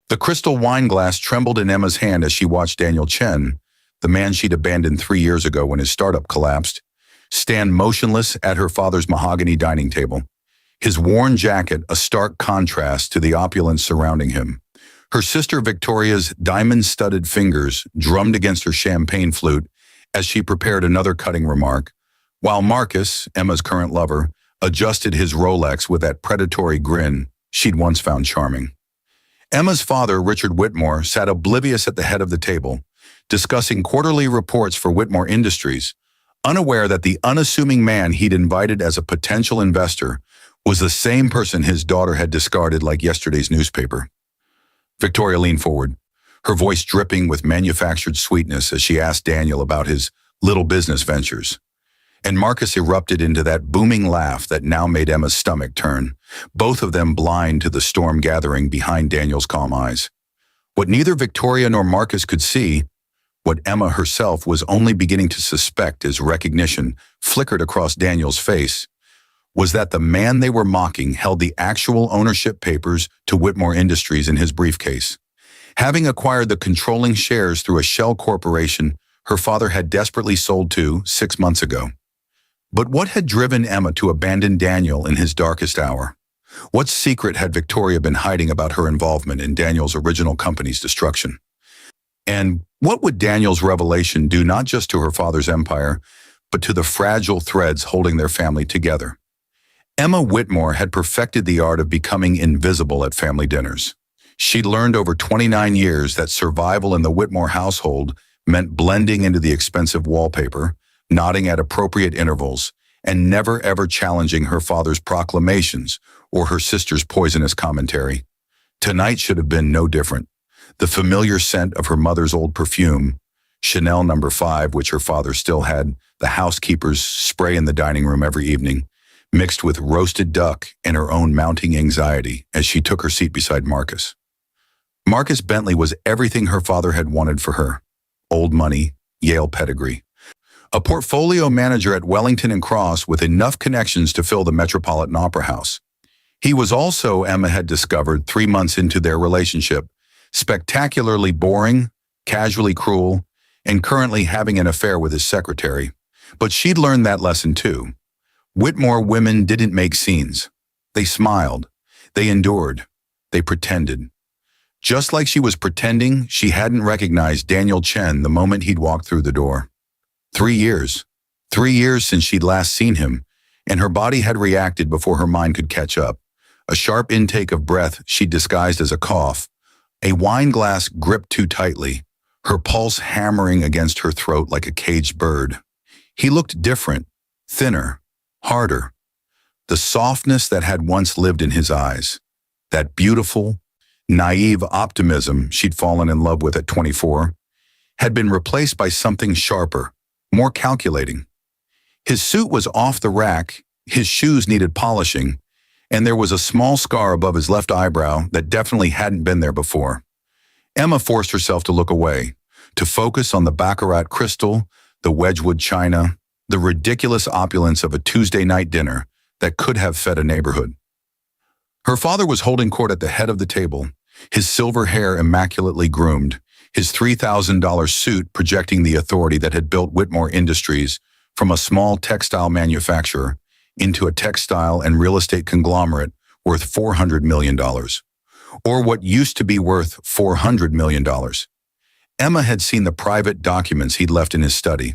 The crystal wine glass trembled in Emma's hand as she watched Daniel Chen, the man she'd abandoned 3 years ago when his startup collapsed, stand motionless at her father's mahogany dining table, his worn jacket a stark contrast to the opulence surrounding him. Her sister Victoria's diamond-studded fingers drummed against her champagne flute as she prepared another cutting remark, while Marcus, Emma's current lover, adjusted his Rolex with that predatory grin she'd once found charming. Emma's father, Richard Whitmore, sat oblivious at the head of the table, discussing quarterly reports for Whitmore Industries, unaware that the unassuming man he'd invited as a potential investor was the same person his daughter had discarded like yesterday's newspaper. Victoria leaned forward, her voice dripping with manufactured sweetness as she asked Daniel about his little business ventures. And Marcus erupted into that booming laugh that now made Emma's stomach turn, both of them blind to the storm gathering behind Daniel's calm eyes. What neither Victoria nor Marcus could see, what Emma herself was only beginning to suspect as recognition flickered across Daniel's face, was that the man they were mocking held the actual ownership papers to Whitmore Industries in his briefcase. Having acquired the controlling shares through a shell corporation her father had desperately sold to 6 months ago. But what had driven Emma to abandon Daniel in his darkest hour? What secret had Victoria been hiding about her involvement in Daniel's original company's destruction? And what would Daniel's revelation do not just to her father's empire, but to the fragile threads holding their family together? Emma Whitmore had perfected the art of becoming invisible at family dinners. She'd learned over 29 years that survival in the Whitmore household meant blending into the expensive wallpaper, nodding at appropriate intervals, and never ever challenging her father's proclamations or her sister's poisonous commentary. Tonight should have been no different. The familiar scent of her mother's old perfume, Chanel No. 5, which her father still had the housekeepers spray in the dining room every evening, mixed with roasted duck and her own mounting anxiety as she took her seat beside Marcus. Marcus Bentley was everything her father had wanted for her. Old money, Yale pedigree. A portfolio manager at Wellington and Cross with enough connections to fill the Metropolitan Opera House. He was also, Emma had discovered 3 months into their relationship, spectacularly boring, casually cruel, and currently having an affair with his secretary. But she'd learned that lesson too. Whitmore women didn't make scenes. They smiled. They endured. They pretended. Just like she was pretending she hadn't recognized Daniel Chen the moment he'd walked through the door. 3 years. 3 years since she'd last seen him, and her body had reacted before her mind could catch up. A sharp intake of breath she'd disguised as a cough, a wine glass gripped too tightly, her pulse hammering against her throat like a caged bird. He looked different, thinner, harder. The softness that had once lived in his eyes, that beautiful, naive optimism she'd fallen in love with at 24, had been replaced by something sharper, more calculating. His suit was off the rack, his shoes needed polishing, and there was a small scar above his left eyebrow that definitely hadn't been there before. Emma forced herself to look away, to focus on the baccarat crystal, the Wedgwood china, the ridiculous opulence of a Tuesday night dinner that could have fed a neighborhood. Her father was holding court at the head of the table, his silver hair immaculately groomed, his $3,000 suit projecting the authority that had built Whitmore Industries from a small textile manufacturer into a textile and real estate conglomerate worth $400 million, or what used to be worth $400 million. Emma had seen the private documents he'd left in his study.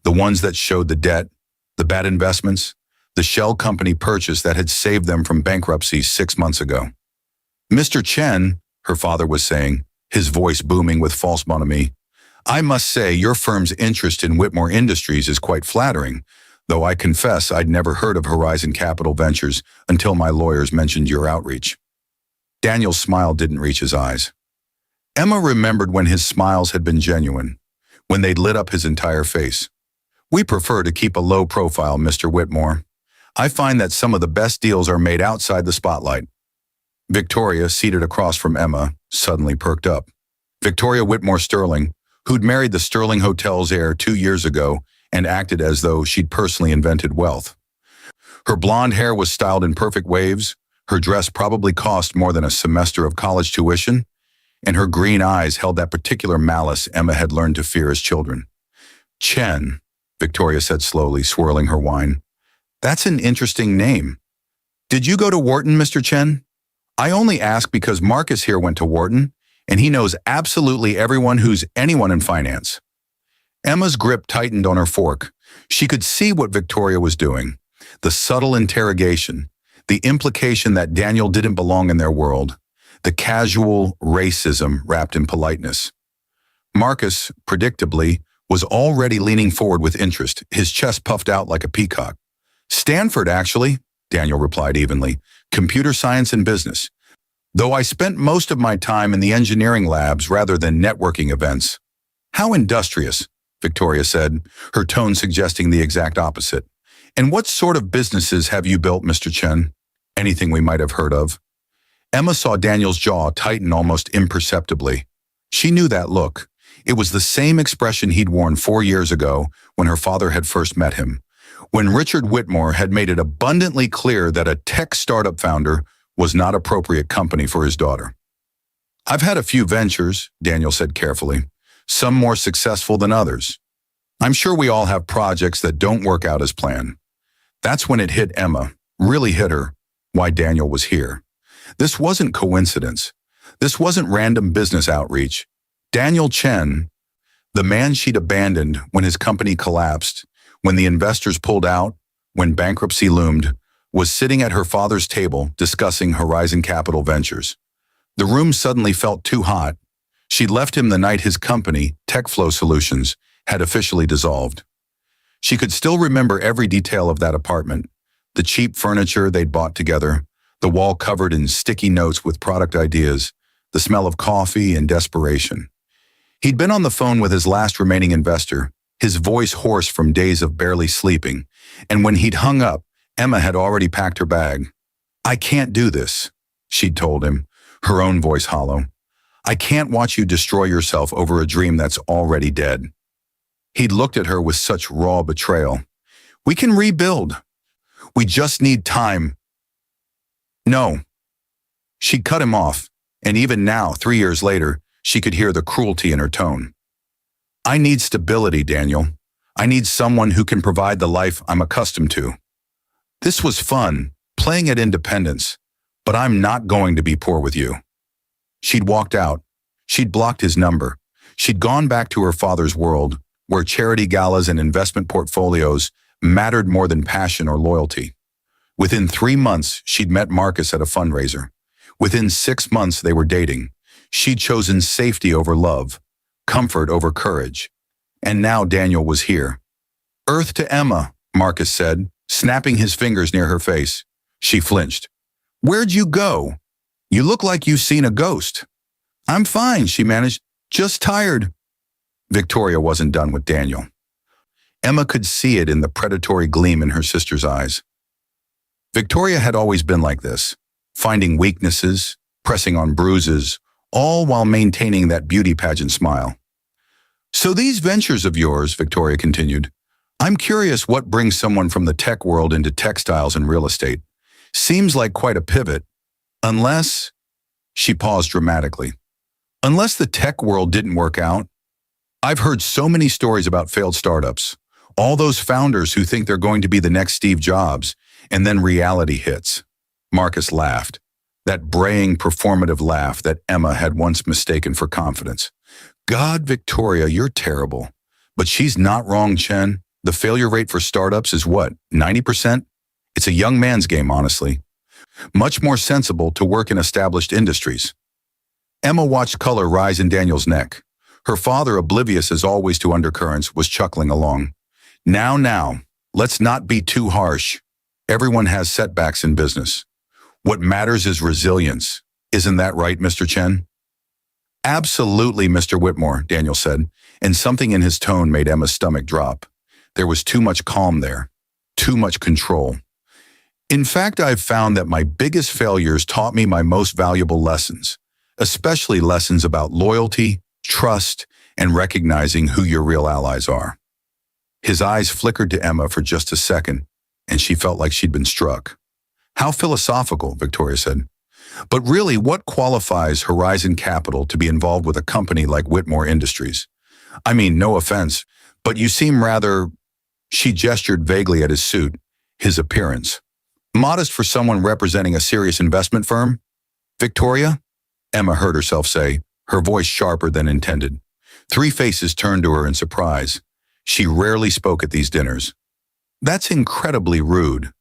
The ones that showed the debt, the bad investments, the shell company purchase that had saved them from bankruptcy 6 months ago. Mr. Chen, her father was saying, his voice booming with false bonhomie, I must say your firm's interest in Whitmore Industries is quite flattering, though I confess I'd never heard of Horizon Capital Ventures until my lawyers mentioned your outreach. Daniel's smile didn't reach his eyes. Emma remembered when his smiles had been genuine, when they'd lit up his entire face. We prefer to keep a low profile, Mr. Whitmore. I find that some of the best deals are made outside the spotlight. Victoria, seated across from Emma, suddenly perked up. Victoria Whitmore Sterling, who'd married the Sterling Hotel's heir 2 years ago and acted as though she'd personally invented wealth. Her blonde hair was styled in perfect waves, Her dress probably cost more than a semester of college tuition, and her green eyes held that particular malice Emma had learned to fear as children. Chen, Victoria said slowly, swirling her wine. That's an interesting name. Did you go to Wharton, Mr. Chen? I only ask because Marcus here went to Wharton, and he knows absolutely everyone who's anyone in finance. Emma's grip tightened on her fork. She could see what Victoria was doing. The subtle interrogation, the implication that Daniel didn't belong in their world, the casual racism wrapped in politeness. Marcus, predictably, was already leaning forward with interest, his chest puffed out like a peacock. Stanford, actually, Daniel replied evenly. Computer science and business. Though I spent most of my time in the engineering labs rather than networking events. How industrious, Victoria said, her tone suggesting the exact opposite. And what sort of businesses have you built, Mr. Chen? Anything we might have heard of? Emma saw Daniel's jaw tighten almost imperceptibly. She knew that look. It was the same expression he'd worn 4 years ago when her father had first met him, when Richard Whitmore had made it abundantly clear that a tech startup founder was not appropriate company for his daughter. I've had a few ventures, Daniel said carefully, some more successful than others. I'm sure we all have projects that don't work out as planned. That's when it hit Emma, really hit her, why Daniel was here. This wasn't coincidence. This wasn't random business outreach. Daniel Chen, the man she'd abandoned when his company collapsed, when the investors pulled out, when bankruptcy loomed, was sitting at her father's table discussing Horizon Capital Ventures. The room suddenly felt too hot. She'd left him the night his company, TechFlow Solutions, had officially dissolved. She could still remember every detail of that apartment, the cheap furniture they'd bought together, the wall covered in sticky notes with product ideas, the smell of coffee and desperation. He'd been on the phone with his last remaining investor, his voice hoarse from days of barely sleeping, and when he'd hung up, Emma had already packed her bag. I can't do this, she'd told him, her own voice hollow. I can't watch you destroy yourself over a dream that's already dead. He'd looked at her with such raw betrayal. We can rebuild. We just need time. No. She'd cut him off, and even now, 3 years later, she could hear the cruelty in her tone. I need stability, Daniel. I need someone who can provide the life I'm accustomed to. This was fun, playing at independence, but I'm not going to be poor with you. She'd walked out. She'd blocked his number. She'd gone back to her father's world, where charity galas and investment portfolios mattered more than passion or loyalty. Within 3 months, she'd met Marcus at a fundraiser. Within 6 months, they were dating. She'd chosen safety over love, comfort over courage. And now Daniel was here. Earth to Emma, Marcus said, snapping his fingers near her face. She flinched. Where'd you go? You look like you've seen a ghost. I'm fine, she managed. Just tired. Victoria wasn't done with Daniel. Emma could see it in the predatory gleam in her sister's eyes. Victoria had always been like this, finding weaknesses, pressing on bruises, all while maintaining that beauty pageant smile. So these ventures of yours, Victoria continued, I'm curious what brings someone from the tech world into textiles and real estate. Seems like quite a pivot. Unless, she paused dramatically, unless the tech world didn't work out. I've heard so many stories about failed startups, all those founders who think they're going to be the next Steve Jobs, and then reality hits. Marcus laughed, that braying performative laugh that Emma had once mistaken for confidence. God, Victoria, you're terrible. But she's not wrong, Chen. The failure rate for startups is what, 90%? It's a young man's game, honestly. Much more sensible to work in established industries. Emma watched color rise in Daniel's neck. Her father, oblivious as always to undercurrents, was chuckling along. Now, let's not be too harsh. Everyone has setbacks in business. What matters is resilience. Isn't that right, Mr. Chen? Absolutely, Mr. Whitmore, Daniel said, and something in his tone made Emma's stomach drop. There was too much calm there, too much control. In fact, I've found that my biggest failures taught me my most valuable lessons, especially lessons about loyalty, trust, and recognizing who your real allies are. His eyes flickered to Emma for just a second, and she felt like she'd been struck. How philosophical, Victoria said. But really, what qualifies Horizon Capital to be involved with a company like Whitmore Industries? I mean, no offense, but you seem rather... She gestured vaguely at his suit, his appearance. Modest for someone representing a serious investment firm? Victoria? Emma heard herself say, her voice sharper than intended. Three faces turned to her in surprise. She rarely spoke at these dinners. That's incredibly rude.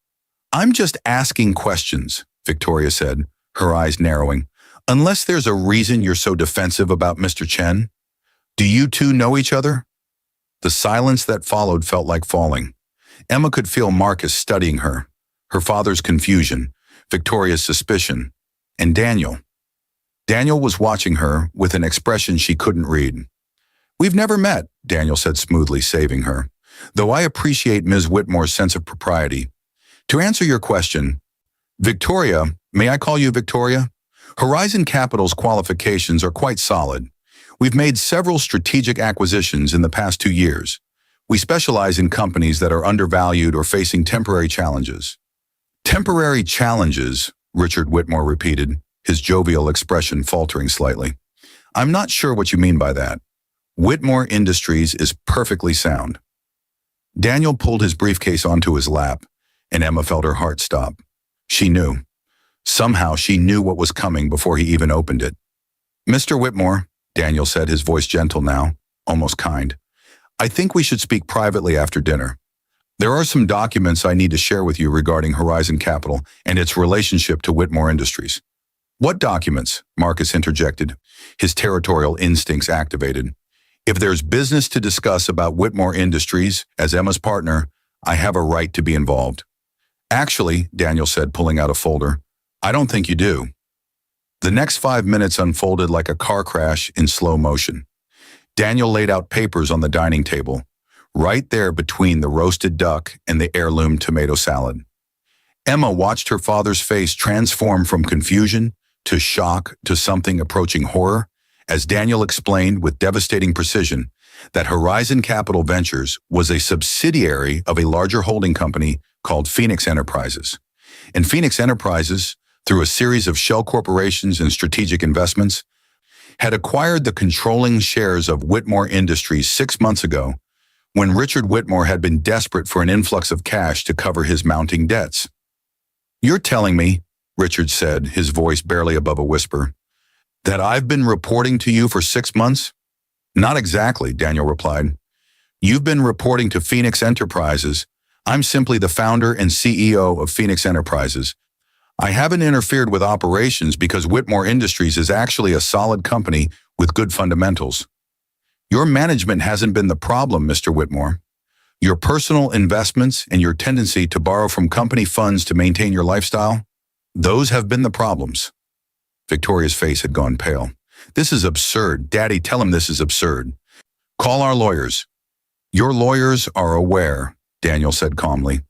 I'm just asking questions, Victoria said, her eyes narrowing. Unless there's a reason you're so defensive about Mr. Chen? Do you two know each other? The silence that followed felt like falling. Emma could feel Marcus studying her, her father's confusion, Victoria's suspicion, and Daniel. Daniel was watching her with an expression she couldn't read. We've never met, Daniel said smoothly, saving her, though I appreciate Ms. Whitmore's sense of propriety. To answer your question, Victoria, may I call you Victoria? Horizon Capital's qualifications are quite solid. We've made several strategic acquisitions in the past 2 years. We specialize in companies that are undervalued or facing temporary challenges. Temporary challenges, Richard Whitmore repeated, his jovial expression faltering slightly. I'm not sure what you mean by that. Whitmore Industries is perfectly sound. Daniel pulled his briefcase onto his lap, and Emma felt her heart stop. She knew. Somehow she knew what was coming before he even opened it. Mr. Whitmore, Daniel said, his voice gentle now, almost kind. I think we should speak privately after dinner. There are some documents I need to share with you regarding Horizon Capital and its relationship to Whitmore Industries. What documents? Marcus interjected, his territorial instincts activated. If there's business to discuss about Whitmore Industries, as Emma's partner, I have a right to be involved. Actually, Daniel said, pulling out a folder, I don't think you do. The next 5 minutes unfolded like a car crash in slow motion. Daniel laid out papers on the dining table, right there between the roasted duck and the heirloom tomato salad. Emma watched her father's face transform from confusion to shock to something approaching horror, as Daniel explained with devastating precision that Horizon Capital Ventures was a subsidiary of a larger holding company called Phoenix Enterprises. And Phoenix Enterprises, through a series of shell corporations and strategic investments, had acquired the controlling shares of Whitmore Industries 6 months ago, when Richard Whitmore had been desperate for an influx of cash to cover his mounting debts. You're telling me, Richard said, his voice barely above a whisper, that I've been reporting to you for 6 months? Not exactly, Daniel replied. You've been reporting to Phoenix Enterprises. I'm simply the founder and CEO of Phoenix Enterprises. I haven't interfered with operations because Whitmore Industries is actually a solid company with good fundamentals. Your management hasn't been the problem, Mr. Whitmore. Your personal investments and your tendency to borrow from company funds to maintain your lifestyle, those have been the problems. Victoria's face had gone pale. This is absurd. Daddy, tell him this is absurd. Call our lawyers. Your lawyers are aware, Daniel said calmly.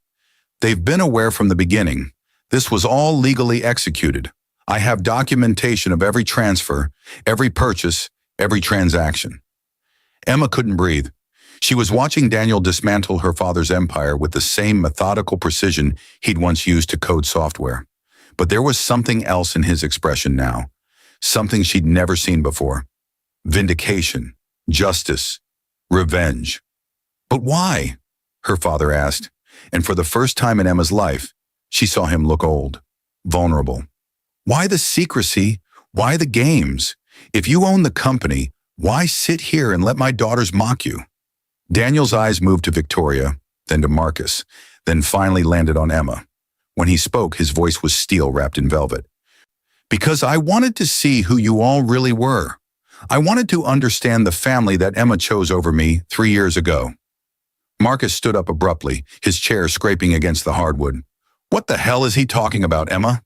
They've been aware from the beginning. This was all legally executed. I have documentation of every transfer, every purchase, every transaction. Emma couldn't breathe. She was watching Daniel dismantle her father's empire with the same methodical precision he'd once used to code software. But there was something else in his expression now, something she'd never seen before. Vindication, justice, revenge. But why? Her father asked, and for the first time in Emma's life, she saw him look old, vulnerable. Why the secrecy? Why the games? If you own the company, why sit here and let my daughters mock you? Daniel's eyes moved to Victoria, then to Marcus, then finally landed on Emma. When he spoke, his voice was steel wrapped in velvet. Because I wanted to see who you all really were. I wanted to understand the family that Emma chose over me 3 years ago. Marcus stood up abruptly, his chair scraping against the hardwood. What the hell is he talking about, Emma?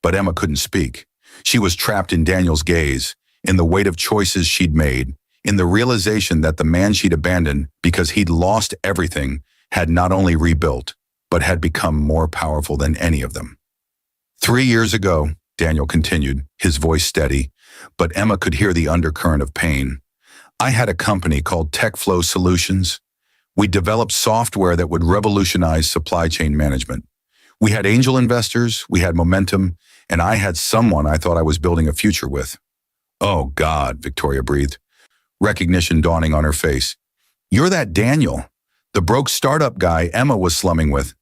But Emma couldn't speak. She was trapped in Daniel's gaze, in the weight of choices she'd made, in the realization that the man she'd abandoned because he'd lost everything had not only rebuilt, but had become more powerful than any of them. 3 years ago, Daniel continued, his voice steady, but Emma could hear the undercurrent of pain. I had a company called TechFlow Solutions. We developed software that would revolutionize supply chain management. We had angel investors, we had momentum, and I had someone I thought I was building a future with. Oh God, Victoria breathed, recognition dawning on her face. You're that Daniel, the broke startup guy Emma was slumming with.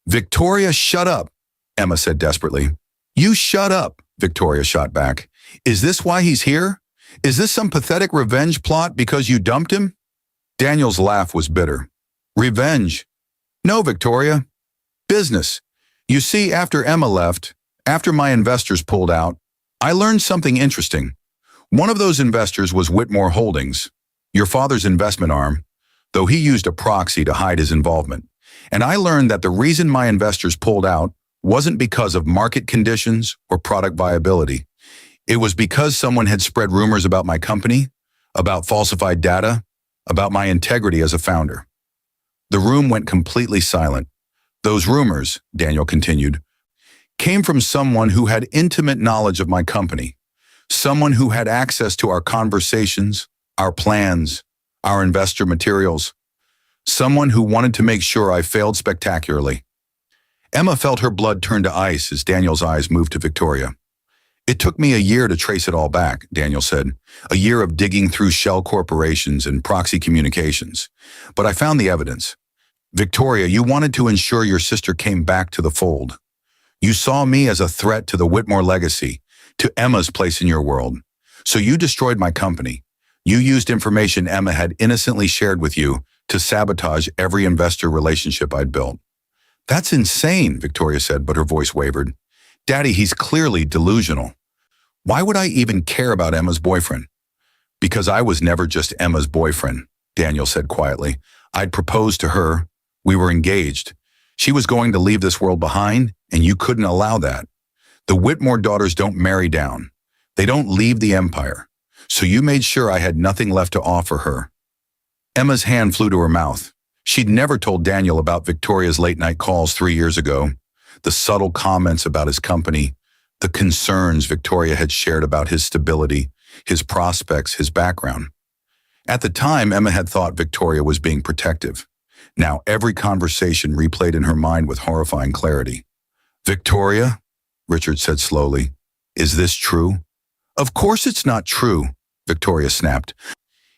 Victoria, shut up, Emma said desperately. You shut up, Victoria shot back. Is this why he's here? Is this some pathetic revenge plot because you dumped him? Daniel's laugh was bitter. Revenge? No, Victoria. Business. You see, after Emma left, after my investors pulled out, I learned something interesting. One of those investors was Whitmore Holdings, your father's investment arm, though he used a proxy to hide his involvement. And I learned that the reason my investors pulled out wasn't because of market conditions or product viability. It was because someone had spread rumors about my company, about falsified data, about my integrity as a founder. The room went completely silent. Those rumors, Daniel continued, came from someone who had intimate knowledge of my company, someone who had access to our conversations, our plans, our investor materials, someone who wanted to make sure I failed spectacularly. Emma felt her blood turn to ice as Daniel's eyes moved to Victoria. It took me a year to trace it all back, Daniel said, a year of digging through shell corporations and proxy communications. But I found the evidence. Victoria, you wanted to ensure your sister came back to the fold. You saw me as a threat to the Whitmore legacy, to Emma's place in your world. So you destroyed my company. You used information Emma had innocently shared with you to sabotage every investor relationship I'd built. That's insane, Victoria said, but her voice wavered. Daddy, he's clearly delusional. Why would I even care about Emma's boyfriend? Because I was never just Emma's boyfriend, Daniel said quietly. I'd proposed to her. We were engaged. She was going to leave this world behind, and you couldn't allow that. The Whitmore daughters don't marry down. They don't leave the empire. So you made sure I had nothing left to offer her. Emma's hand flew to her mouth. She'd never told Daniel about Victoria's late-night calls 3 years ago, the subtle comments about his company, the concerns Victoria had shared about his stability, his prospects, his background. At the time, Emma had thought Victoria was being protective. Now every conversation replayed in her mind with horrifying clarity. Victoria, Richard said slowly, is this true? Of course it's not true, Victoria snapped.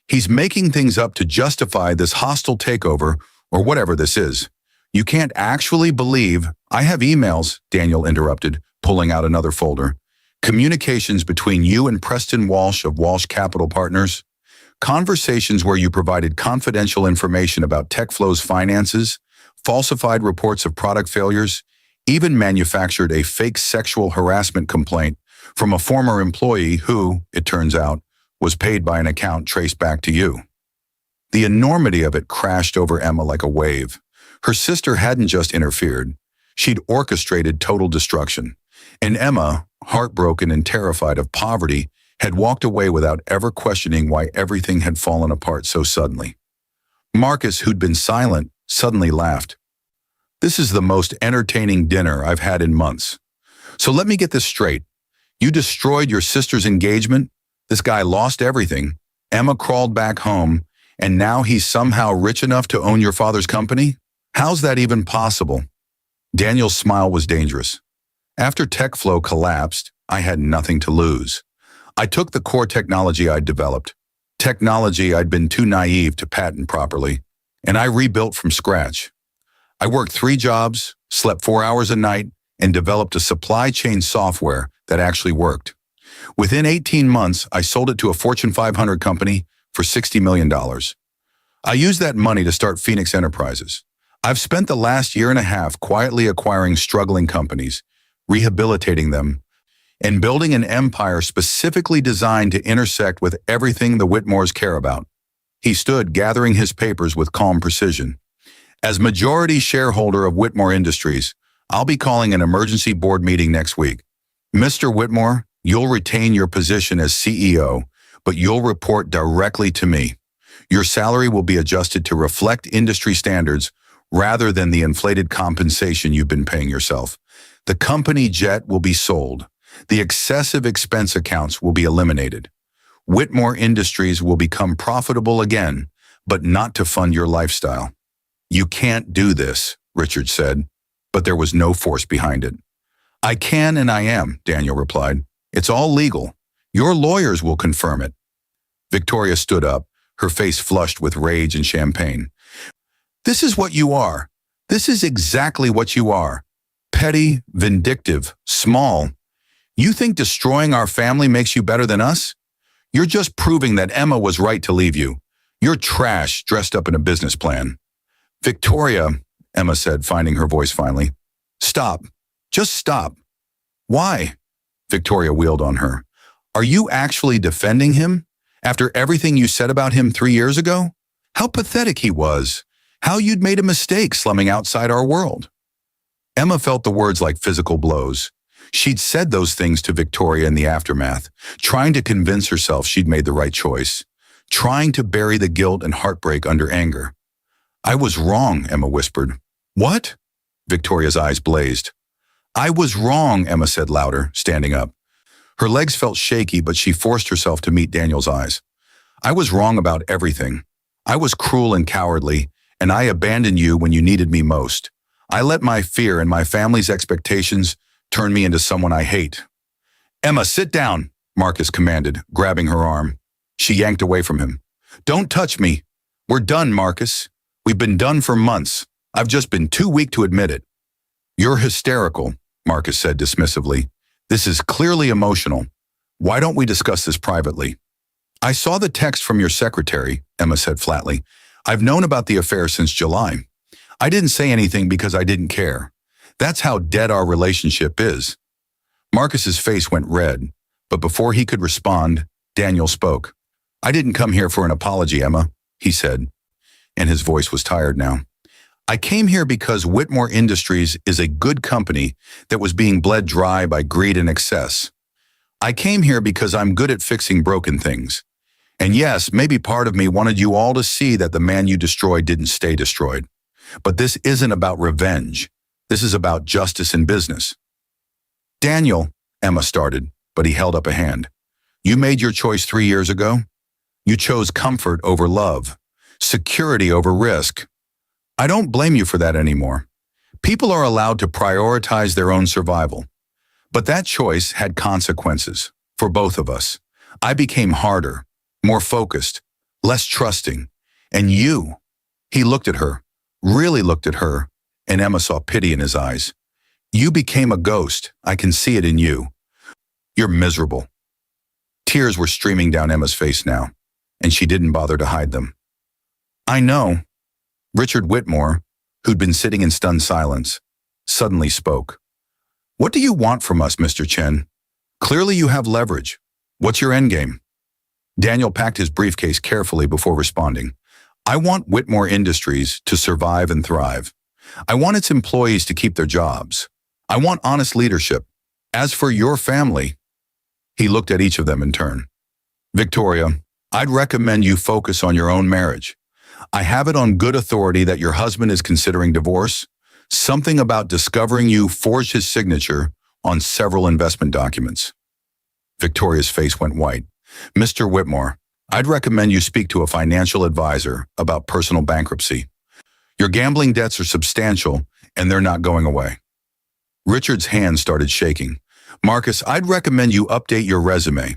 He's making things up to justify this hostile takeover or whatever this is. You can't actually believe— I have emails, Daniel interrupted, pulling out another folder. Communications between you and Preston Walsh of Walsh Capital Partners. Conversations where you provided confidential information about TechFlow's finances, falsified reports of product failures, even manufactured a fake sexual harassment complaint from a former employee who, it turns out, was paid by an account traced back to you. The enormity of it crashed over Emma like a wave. Her sister hadn't just interfered. She'd orchestrated total destruction. And Emma, heartbroken and terrified of poverty, had walked away without ever questioning why everything had fallen apart so suddenly. Marcus, who'd been silent, suddenly laughed. This is the most entertaining dinner I've had in months. So let me get this straight. You destroyed your sister's engagement, this guy lost everything, Emma crawled back home, and now he's somehow rich enough to own your father's company? How's that even possible? Daniel's smile was dangerous. After TechFlow collapsed, I had nothing to lose. I took the core technology I'd developed, technology I'd been too naive to patent properly, and I rebuilt from scratch. I worked 3 jobs, slept 4 hours a night, and developed a supply chain software that actually worked. Within 18 months, I sold it to a Fortune 500 company for $60 million. I used that money to start Phoenix Enterprises. I've spent the last year and a half quietly acquiring struggling companies, rehabilitating them, and building an empire specifically designed to intersect with everything the Whitmores care about. He stood, gathering his papers with calm precision. As majority shareholder of Whitmore Industries, I'll be calling an emergency board meeting next week. Mr. Whitmore, you'll retain your position as CEO, but you'll report directly to me. Your salary will be adjusted to reflect industry standards rather than the inflated compensation you've been paying yourself. The company jet will be sold. The excessive expense accounts will be eliminated. Whitmore Industries will become profitable again, but not to fund your lifestyle. You can't do this, Richard said. but there was no force behind it. I can and I am, Daniel replied. It's all legal. Your lawyers will confirm it. Victoria stood up, her face flushed with rage and champagne. This is what you are. This is exactly what you are. Petty, vindictive, small. You think destroying our family makes you better than us? You're just proving that Emma was right to leave you. You're trash dressed up in a business plan. Victoria, Emma said, finding her voice finally. Stop. Just stop. Why? Victoria wheeled on her. Are you actually defending him? After everything you said about him 3 years ago? How pathetic he was. How you'd made a mistake slumming outside our world. Emma felt the words like physical blows. She'd said those things to Victoria in the aftermath, trying to convince herself she'd made the right choice, trying to bury the guilt and heartbreak under anger. I was wrong, Emma whispered. What? Victoria's eyes blazed. I was wrong, Emma said louder, standing up. Her legs felt shaky, but she forced herself to meet Daniel's eyes. I was wrong about everything. I was cruel and cowardly, and I abandoned you when you needed me most. I let my fear and my family's expectations turn me into someone I hate. Emma, sit down, Marcus commanded, grabbing her arm. She yanked away from him. Don't touch me. We're done, Marcus. We've been done for months. I've just been too weak to admit it. You're hysterical, Marcus said dismissively. This is clearly emotional. Why don't we discuss this privately? I saw the text from your secretary, Emma said flatly. I've known about the affair since July. I didn't say anything because I didn't care. That's how dead our relationship is. Marcus's face went red, but before he could respond, Daniel spoke. I didn't come here for an apology, Emma, he said, and his voice was tired now. I came here because Whitmore Industries is a good company that was being bled dry by greed and excess. I came here because I'm good at fixing broken things. And yes, maybe part of me wanted you all to see that the man you destroyed didn't stay destroyed. But this isn't about revenge. This is about justice in business. Daniel, Emma started, but he held up a hand. You made your choice 3 years ago. You chose comfort over love, security over risk. I don't blame you for that anymore. People are allowed to prioritize their own survival. But that choice had consequences for both of us. I became harder, more focused, less trusting. And you, he looked at her, really looked at her, and Emma saw pity in his eyes. You became a ghost. I can see it in you. You're miserable. Tears were streaming down Emma's face now, and she didn't bother to hide them. I know. Richard Whitmore, who'd been sitting in stunned silence, suddenly spoke. What do you want from us, Mr. Chen? Clearly you have leverage. What's your endgame? Daniel packed his briefcase carefully before responding. I want Whitmore Industries to survive and thrive. I want its employees to keep their jobs. I want honest leadership. As for your family, he looked at each of them in turn. Victoria, I'd recommend you focus on your own marriage. I have it on good authority that your husband is considering divorce. Something about discovering you forged his signature on several investment documents. Victoria's face went white. Mr. Whitmore, I'd recommend you speak to a financial advisor about personal bankruptcy. Your gambling debts are substantial, and they're not going away. Richard's hand started shaking. Marcus, I'd recommend you update your resume.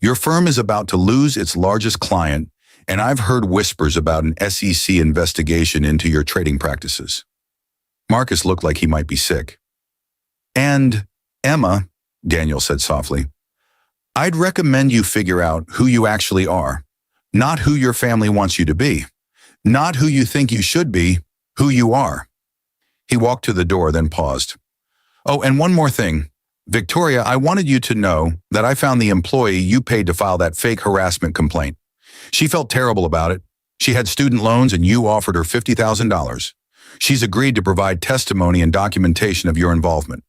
Your firm is about to lose its largest client, and I've heard whispers about an SEC investigation into your trading practices. Marcus looked like he might be sick. And, Emma, Daniel said softly, I'd recommend you figure out who you actually are, not who your family wants you to be, not who you think you should be, who you are. He walked to the door, then paused. Oh, and one more thing. Victoria, I wanted you to know that I found the employee you paid to file that fake harassment complaint. She felt terrible about it. She had student loans and you offered her $50,000. She's agreed to provide testimony and documentation of your involvement.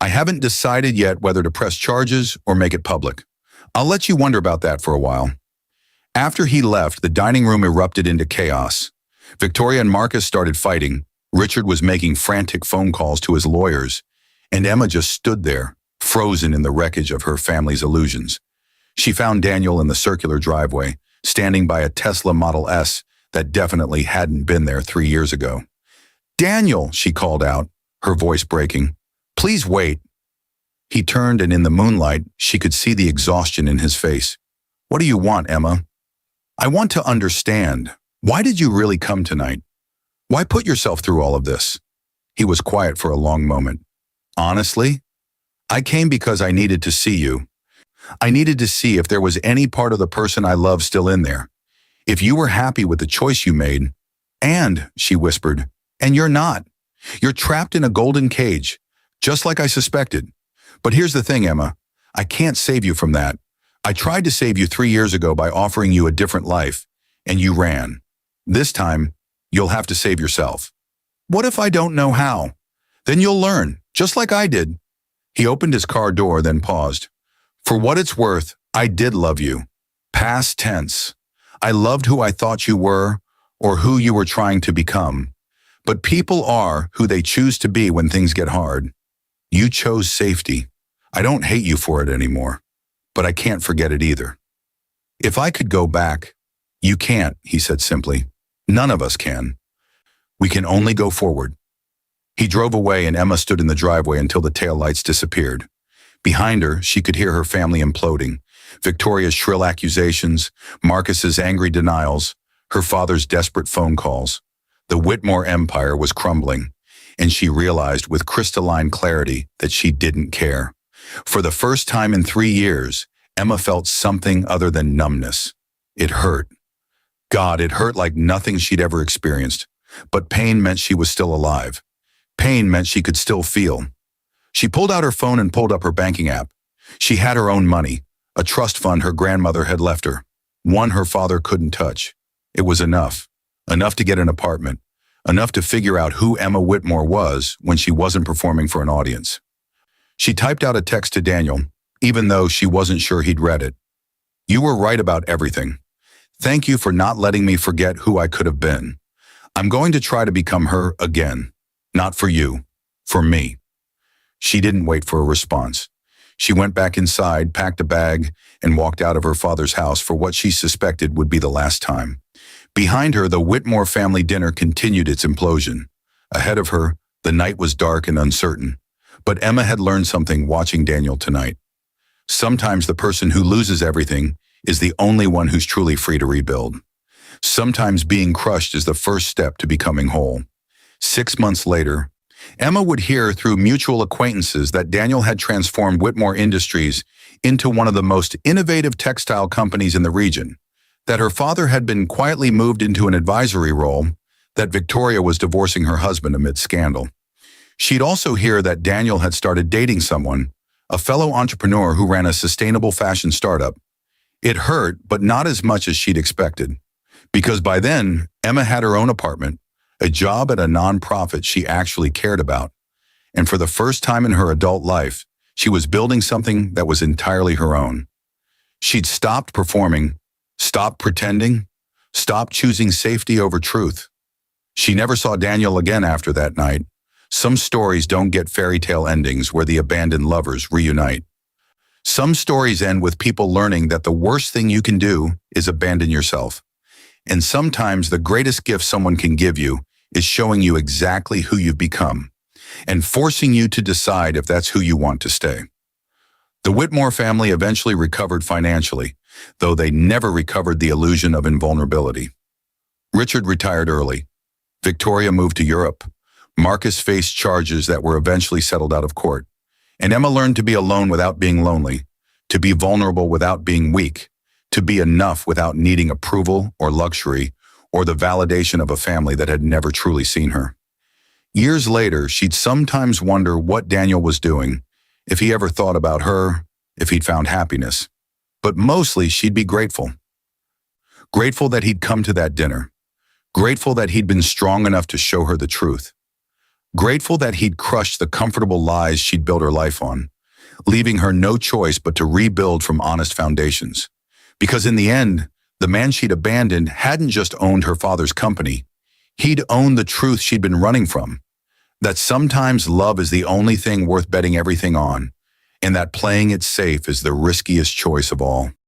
I haven't decided yet whether to press charges or make it public. I'll let you wonder about that for a while. After he left, the dining room erupted into chaos. Victoria and Marcus started fighting. Richard was making frantic phone calls to his lawyers, and Emma just stood there, frozen in the wreckage of her family's illusions. She found Daniel in the circular driveway, standing by a Tesla Model S that definitely hadn't been there 3 years ago. Daniel, she called out, her voice breaking. "Please wait." He turned, and in the moonlight, she could see the exhaustion in his face. "What do you want, Emma?" "I want to understand. Why did you really come tonight? Why put yourself through all of this?" He was quiet for a long moment. "Honestly, I came because I needed to see you. I needed to see if there was any part of the person I love still in there. If you were happy with the choice you made." "And," she whispered, "and you're not. You're trapped in a golden cage, just like I suspected. But here's the thing, Emma. I can't save you from that. I tried to save you 3 years ago by offering you a different life, and you ran. This time, you'll have to save yourself." "What if I don't know how?" "Then you'll learn, just like I did." He opened his car door, then paused. "For what it's worth, I did love you. Past tense. I loved who I thought you were, or who you were trying to become. But people are who they choose to be when things get hard. You chose safety. I don't hate you for it anymore, but I can't forget it either." "If I could go back." "You can't," he said simply. "None of us can. We can only go forward." He drove away, and Emma stood in the driveway until the taillights disappeared. Behind her, she could hear her family imploding. Victoria's shrill accusations, Marcus's angry denials, her father's desperate phone calls. The Whitmore empire was crumbling, and she realized with crystalline clarity that she didn't care. For the first time in 3 years, Emma felt something other than numbness. It hurt. God, it hurt like nothing she'd ever experienced. But pain meant she was still alive. Pain meant she could still feel. She pulled out her phone and pulled up her banking app. She had her own money, a trust fund her grandmother had left her, one her father couldn't touch. It was enough. Enough to get an apartment. Enough to figure out who Emma Whitmore was when she wasn't performing for an audience. She typed out a text to Daniel, even though she wasn't sure he'd read it. "You were right about everything. Thank you for not letting me forget who I could have been. I'm going to try to become her again. Not for you, for me." She didn't wait for a response. She went back inside, packed a bag, and walked out of her father's house for what she suspected would be the last time. Behind her, the Whitmore family dinner continued its implosion. Ahead of her, the night was dark and uncertain. But Emma had learned something watching Daniel tonight. Sometimes the person who loses everything is the only one who's truly free to rebuild. Sometimes being crushed is the first step to becoming whole. 6 months later, Emma would hear through mutual acquaintances that Daniel had transformed Whitmore Industries into one of the most innovative textile companies in the region, that her father had been quietly moved into an advisory role, that Victoria was divorcing her husband amid scandal. She'd also hear that Daniel had started dating someone, a fellow entrepreneur who ran a sustainable fashion startup. It hurt, but not as much as she'd expected, because by then, Emma had her own apartment, a job at a nonprofit she actually cared about, and for the first time in her adult life, she was building something that was entirely her own. She'd stopped performing, stopped pretending, stopped choosing safety over truth. She never saw Daniel again after that night. Some stories don't get fairy tale endings where the abandoned lovers reunite. Some stories end with people learning that the worst thing you can do is abandon yourself. And sometimes the greatest gift someone can give you is showing you exactly who you've become and forcing you to decide if that's who you want to stay. The Whitmore family eventually recovered financially, though they never recovered the illusion of invulnerability. Richard retired early. Victoria moved to Europe. Marcus faced charges that were eventually settled out of court. And Emma learned to be alone without being lonely, to be vulnerable without being weak, to be enough without needing approval or luxury or the validation of a family that had never truly seen her. Years later, she'd sometimes wonder what Daniel was doing, if he ever thought about her, if he'd found happiness. But mostly she'd be grateful. Grateful that he'd come to that dinner. Grateful that he'd been strong enough to show her the truth. Grateful that he'd crushed the comfortable lies she'd built her life on, leaving her no choice but to rebuild from honest foundations. Because in the end, the man she'd abandoned hadn't just owned her father's company. He'd owned the truth she'd been running from, that sometimes love is the only thing worth betting everything on, and that playing it safe is the riskiest choice of all.